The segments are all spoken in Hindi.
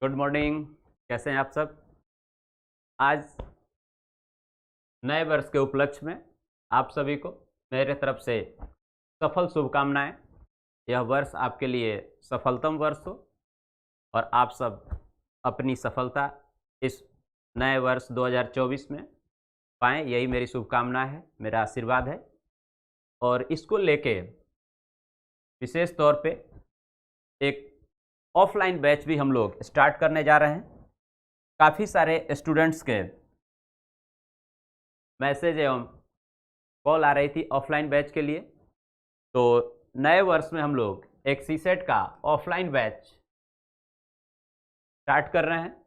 Good morning. कैसे हैं आप सब? आज नए वर्ष के उपलक्ष्य में आप सभी को मेरे तरफ से सफल शुभकामनाएं। यह वर्ष आपके लिए सफलतम वर्ष हो और आप सब अपनी सफलता इस नए वर्ष 2024 में पाएँ, यही मेरी शुभकामना है, मेरा आशीर्वाद है। और इसको लेके विशेष तौर पे एक ऑफलाइन बैच भी हम लोग स्टार्ट करने जा रहे हैं। काफ़ी सारे स्टूडेंट्स के मैसेज एवं कॉल आ रही थी ऑफलाइन बैच के लिए, तो नए वर्ष में हम लोग एक सीसेट का ऑफलाइन बैच स्टार्ट कर रहे हैं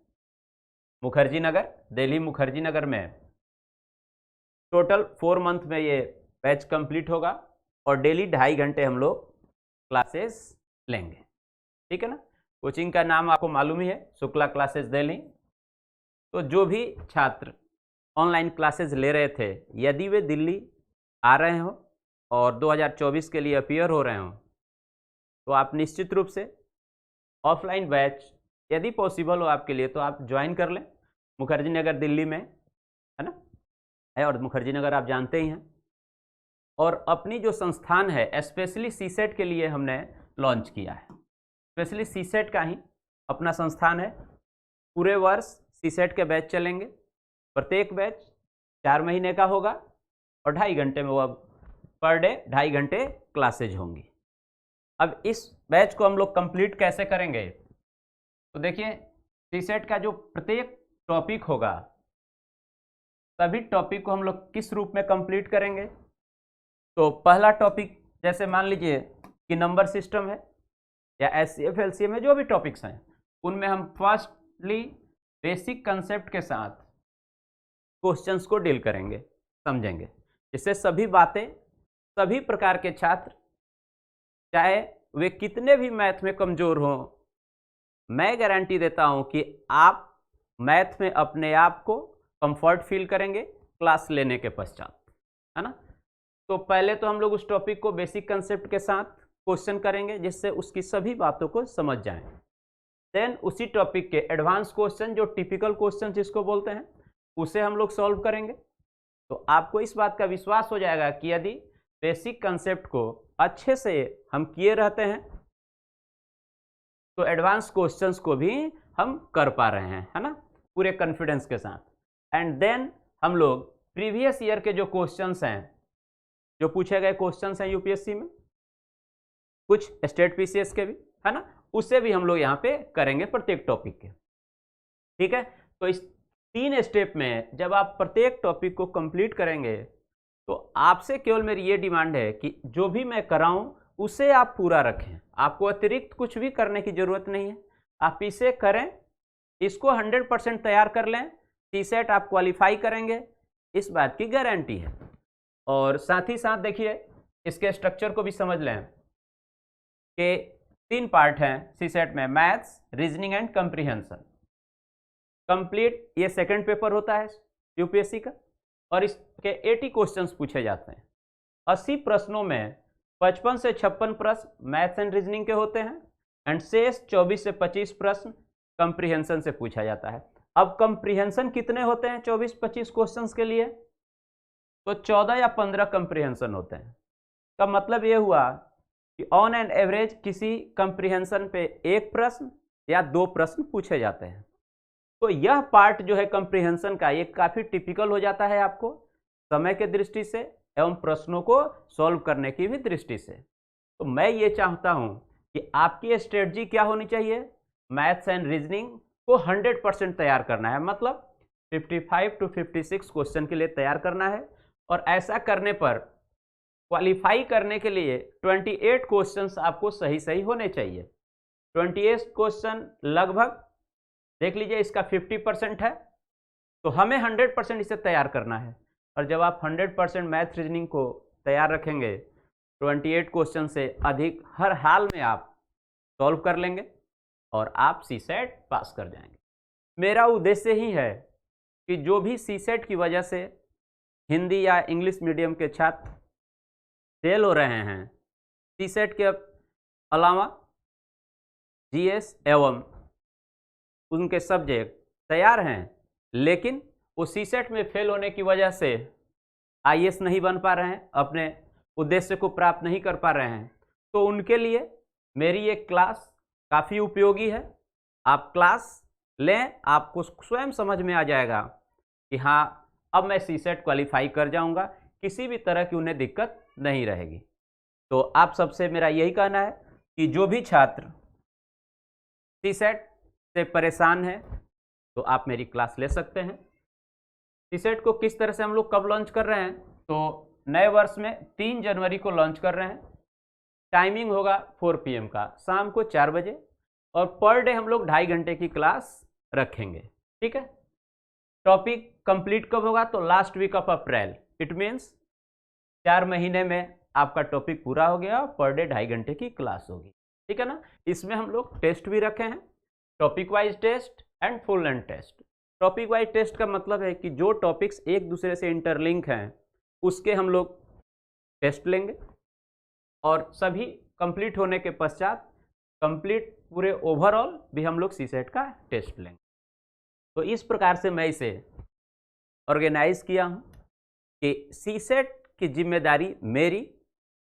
मुखर्जी नगर, दिल्ली मुखर्जी नगर में। टोटल 4 मंथ में ये बैच कंप्लीट होगा और डेली 2.5 घंटे हम लोग क्लासेस लेंगे, ठीक है ना। कोचिंग का नाम आपको मालूम ही है, शुक्ला क्लासेस दिल्ली। तो जो भी छात्र ऑनलाइन क्लासेस ले रहे थे, यदि वे दिल्ली आ रहे हो और 2024 के लिए अपीयर हो रहे हो, तो आप निश्चित रूप से ऑफलाइन बैच यदि पॉसिबल हो आपके लिए तो आप ज्वाइन कर लें। मुखर्जी नगर दिल्ली में है ना, है, और मुखर्जी नगर आप जानते ही हैं। और अपनी जो संस्थान है स्पेशली सीसेट के लिए हमने लॉन्च किया है। स्पेशली सीसेट का ही अपना संस्थान है। पूरे वर्ष सीसेट के बैच चलेंगे। प्रत्येक बैच 4 महीने का होगा और 2.5 घंटे में वो अब पर डे 2.5 घंटे क्लासेज होंगी। अब इस बैच को हम लोग कंप्लीट कैसे करेंगे? तो देखिए, सीसेट का जो प्रत्येक टॉपिक होगा, सभी टॉपिक को हम लोग किस रूप में कंप्लीट करेंगे। तो पहला टॉपिक जैसे मान लीजिए कि नंबर सिस्टम है या एचसीएफ एलसीएम है, जो भी टॉपिक्स हैं उनमें हम फर्स्टली बेसिक कंसेप्ट के साथ क्वेश्चंस को डील करेंगे, समझेंगे, जिससे सभी बातें सभी प्रकार के छात्र, चाहे वे कितने भी मैथ में कमज़ोर हों, मैं गारंटी देता हूं कि आप मैथ में अपने आप को कंफर्ट फील करेंगे क्लास लेने के पश्चात, है ना। तो पहले तो हम लोग उस टॉपिक को बेसिक कंसेप्ट के साथ क्वेश्चन करेंगे, जिससे उसकी सभी बातों को समझ जाएं। देन उसी टॉपिक के एडवांस क्वेश्चन, जो टिपिकल क्वेश्चन जिसको बोलते हैं, उसे हम लोग सॉल्व करेंगे। तो आपको इस बात का विश्वास हो जाएगा कि यदि बेसिक कंसेप्ट को अच्छे से हम किए रहते हैं तो एडवांस क्वेश्चंस को भी हम कर पा रहे हैं, है ना, पूरे कॉन्फिडेंस के साथ। एंड देन हम लोग प्रीवियस ईयर के जो क्वेश्चंस हैं, जो पूछे गए क्वेश्चंस हैं यूपीएससी में, कुछ स्टेट पीसीएस के भी, है ना, उसे भी हम लोग यहाँ पे करेंगे प्रत्येक टॉपिक के, ठीक है। तो इस 3 स्टेप में जब आप प्रत्येक टॉपिक को कंप्लीट करेंगे तो आपसे केवल मेरी ये डिमांड है कि जो भी मैं कराऊं उसे आप पूरा रखें। आपको अतिरिक्त कुछ भी करने की ज़रूरत नहीं है, आप इसे करें, इसको 100% तैयार कर लें, सीसेट आप क्वालिफाई करेंगे, इस बात की गारंटी है। और साथ ही साथ देखिए, इसके स्ट्रक्चर को भी समझ लें कि 3 पार्ट हैं सीसेट में, maths, reasoning and comprehension. Complete ये सेकंड पेपर होता है यूपीएससी का और इसके 80 क्वेश्चंस पूछे जाते हैं। 80 प्रश्नों में 55 से 56 प्रश्न मैथ्स एंड रीजनिंग के होते हैं एंड शेष 24 से 25 प्रश्न कंप्रीहेंशन से पूछा जाता है। अब कंप्रीहेंशन कितने होते हैं 24-25 क्वेश्चंस के लिए? तो 14 या 15 कंप्रीहेंशन होते हैं। का मतलब ये हुआ कि ऑन एंड एवरेज किसी कंप्रीहेंशन पे 1 प्रश्न या 2 प्रश्न पूछे जाते हैं। तो यह पार्ट जो है कंप्रीहेंशन का, ये काफ़ी टिपिकल हो जाता है आपको समय के दृष्टि से एवं प्रश्नों को सॉल्व करने की भी दृष्टि से। तो मैं ये चाहता हूं कि आपकी स्ट्रेटजी क्या होनी चाहिए, मैथ्स एंड रीजनिंग को 100% तैयार करना है, मतलब 55 to 56 क्वेश्चन के लिए तैयार करना है। और ऐसा करने पर क्वालिफाई करने के लिए 28 क्वेश्चंस आपको सही सही होने चाहिए। 28 क्वेश्चन लगभग देख लीजिए, इसका 50% है, तो हमें 100% इसे तैयार करना है। और जब आप 100% मैथ रीजनिंग को तैयार रखेंगे, 28 क्वेश्चन से अधिक हर हाल में आप सॉल्व कर लेंगे और आप सीसेट पास कर जाएंगे। मेरा उद्देश्य ही है कि जो भी सीसेट की वजह से हिंदी या इंग्लिश मीडियम के छात्र फेल हो रहे हैं, सीसेट के अलावा जीएस एवं उनके सब्जेक्ट तैयार हैं, लेकिन वो सीसेट में फेल होने की वजह से आईएएस नहीं बन पा रहे हैं, अपने उद्देश्य को प्राप्त नहीं कर पा रहे हैं, तो उनके लिए मेरी ये क्लास काफ़ी उपयोगी है। आप क्लास लें, आपको स्वयं समझ में आ जाएगा कि हाँ, अब मैं सीसेट क्वालिफाई कर जाऊंगा, किसी भी तरह की उन्हें दिक्कत नहीं रहेगी। तो आप सबसे मेरा यही कहना है कि जो भी छात्र सीसेट से परेशान है तो आप मेरी क्लास ले सकते हैं। सीसेट को किस तरह से हम लोग कब लॉन्च कर रहे हैं, तो नए वर्ष में 3 जनवरी को लॉन्च कर रहे हैं। टाइमिंग होगा 4 PM का, शाम को 4 बजे, और पर डे हम लोग 2.5 घंटे की क्लास रखेंगे। ठीक है। टॉपिक कंप्लीट कब होगा, तो last week of April. It means 4 महीने में आपका टॉपिक पूरा हो गया, पर डे 2.5 घंटे की क्लास होगी। ठीक है ना। इसमें हम लोग टेस्ट भी रखे हैं, topic wise test and full length test. Topic wise test का मतलब है कि जो टॉपिक्स एक दूसरे से इंटरलिंक हैं उसके हम लोग टेस्ट लेंगे, और सभी कंप्लीट होने के पश्चात कंप्लीट पूरे ओवरऑल भी हम लोग सीसेट का टेस्ट लेंगे। तो इस प्रकार से मैं इसे ऑर्गेनाइज किया हूँ कि सीसेट की जिम्मेदारी मेरी,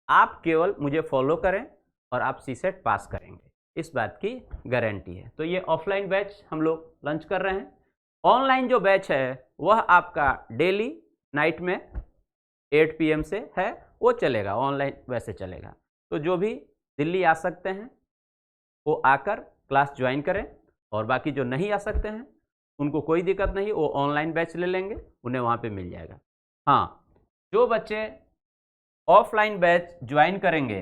आप केवल मुझे फॉलो करें और आप सीसेट पास करेंगे, इस बात की गारंटी है। तो ये ऑफलाइन बैच हम लोग लॉन्च कर रहे हैं। ऑनलाइन जो बैच है वह आपका डेली नाइट में 8 PM से है, वो चलेगा, ऑनलाइन वैसे चलेगा। तो जो भी दिल्ली आ सकते हैं वो आकर क्लास ज्वाइन करें, और बाकी जो नहीं आ सकते हैं उनको कोई दिक्कत नहीं, वो ऑनलाइन बैच ले लेंगे, उन्हें वहाँ पे मिल जाएगा। हाँ, जो बच्चे ऑफलाइन बैच ज्वाइन करेंगे,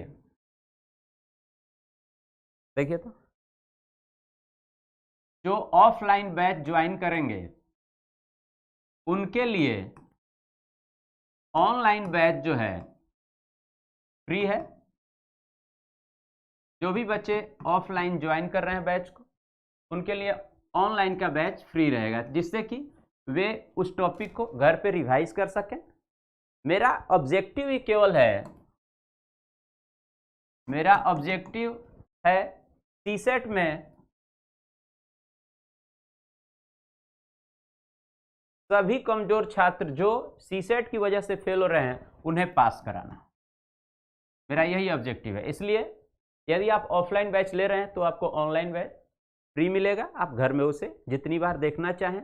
देखिए तो जो ऑफलाइन बैच ज्वाइन करेंगे उनके लिए ऑनलाइन बैच जो है फ्री है। जो भी बच्चे ऑफलाइन ज्वाइन कर रहे हैं बैच को, उनके लिए ऑनलाइन का बैच फ्री रहेगा, जिससे कि वे उस टॉपिक को घर पे रिवाइज कर सकें। मेरा ऑब्जेक्टिव ही केवल है, मेरा ऑब्जेक्टिव है सीसेट में सभी कमजोर छात्र जो सीसेट की वजह से फेल हो रहे हैं उन्हें पास कराना, मेरा यही ऑब्जेक्टिव है। इसलिए यदि आप ऑफलाइन बैच ले रहे हैं तो आपको ऑनलाइन बैच फ्री मिलेगा, आप घर में उसे जितनी बार देखना चाहें,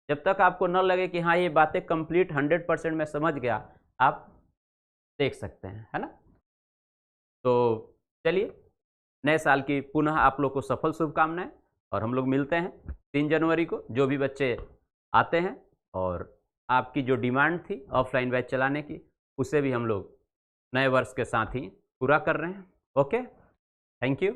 जब तक आपको न लगे कि हाँ ये बातें कंप्लीट 100% मैं समझ गया, आप देख सकते हैं, है ना। तो चलिए, नए साल की पुनः आप लोग को सफल शुभकामनाएं, और हम लोग मिलते हैं 3 जनवरी को। जो भी बच्चे आते हैं और आपकी जो डिमांड थी ऑफलाइन बैच चलाने की, उसे भी हम लोग नए वर्ष के साथ ही पूरा कर रहे हैं। Okay, thank you.